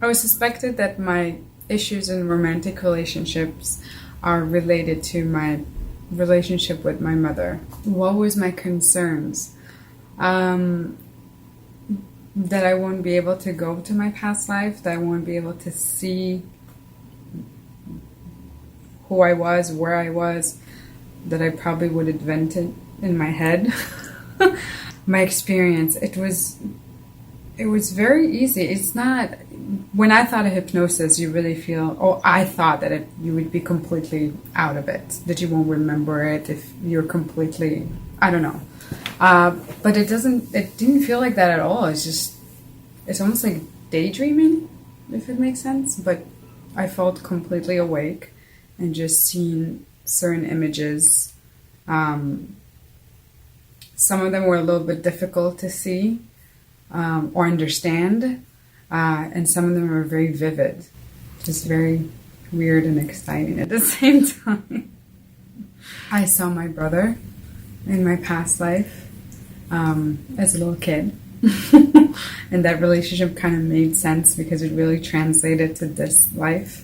I was suspected that my issues in romantic relationships are related to my relationship with my mother. What was my concerns? That I won't be able to go to my past life, that I won't be able to see who I was, where I was, that I probably would invent it in my head. My experience, it was very easy. It's not, when I thought of hypnosis, you really feel, I thought that you would be completely out of it, that you won't remember it if you're completely, I don't know. But it didn't feel like that at all. It's almost like daydreaming, if it makes sense. But I felt completely awake and just seeing certain images. Some of them were a little bit difficult to see or understand. And some of them were very vivid. Just very weird and exciting at the same time. I saw my brother in my past life as a little kid. And that relationship kind of made sense because it really translated to this life.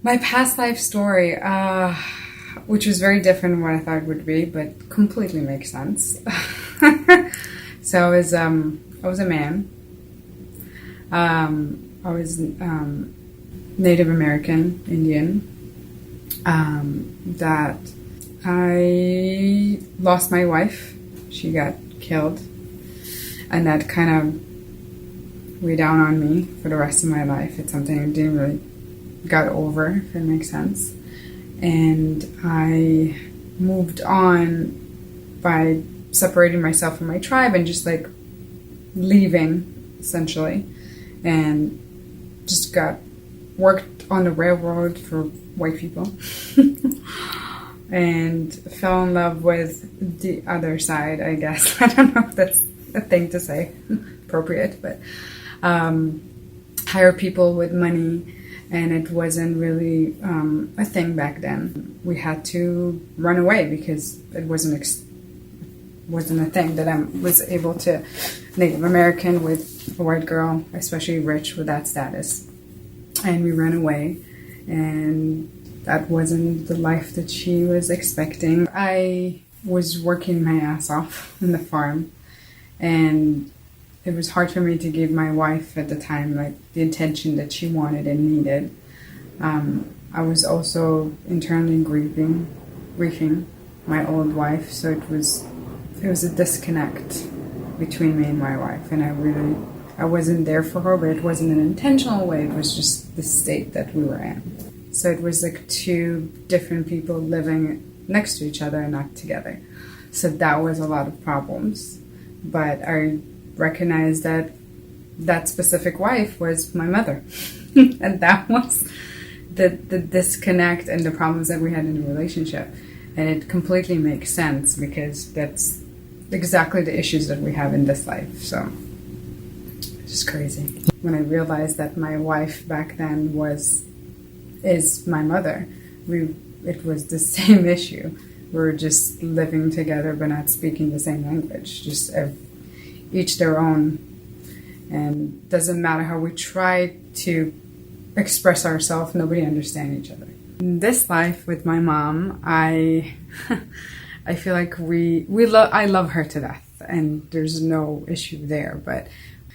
My past life story, which was very different from what I thought it would be, but completely makes sense. So I was a man. I was Native American, Indian, that I lost my wife. She got killed. And that kind of weighed down on me for the rest of my life. It's something I didn't really got over, if it makes sense. And I moved on by separating myself from my tribe and just like leaving, essentially. And just worked on the railroad for white people. And fell in love with the other side, I guess. I don't know if that's a thing to say, appropriate, but hire people with money, and it wasn't really a thing back then. We had to run away because it wasn't a thing that I was able to Native American with a white girl, especially rich with that status, and we ran away, and that wasn't the life that she was expecting. I was working my ass off in the farm. And it was hard for me to give my wife at the time like the attention that she wanted and needed. I was also internally grieving my old wife, so it was a disconnect between me and my wife, and I wasn't there for her, but it wasn't an intentional way. It was just the state that we were in. So it was like two different people living next to each other and not together. So that was a lot of problems. But I recognized that specific wife was my mother. And that was the disconnect and the problems that we had in the relationship. And it completely makes sense because that's exactly the issues that we have in this life. So it's just crazy. When I realized that my wife back then is my mother, it was the same issue. We were just living together but not speaking the same language, just each their own. And doesn't matter how we try to express ourselves, nobody understands each other. In this life with my mom, I feel like I love her to death, and there's no issue there, but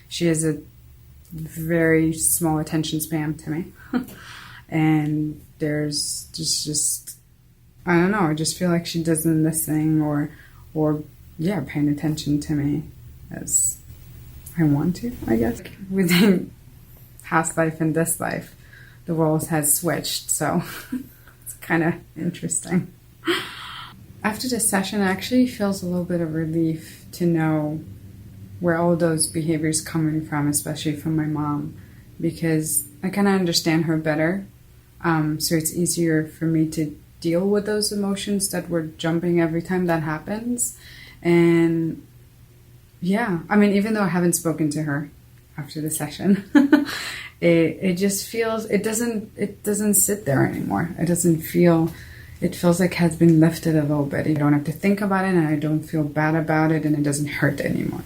she has a very small attention span to me. And there's just I don't know, I just feel like she doesn't listen or paying attention to me as I want to, I guess. Within past life and this life, the roles has switched, so it's kind of interesting. After this session, it actually feels a little bit of relief to know where all those behaviors coming from, especially from my mom, because I kind of understand her better. So it's easier for me to deal with those emotions that were jumping every time that happens. And yeah, I mean, even though I haven't spoken to her after the session, it just feels, it doesn't sit there anymore. It feels like it has been lifted a little bit. I don't have to think about it, and I don't feel bad about it, and it doesn't hurt anymore.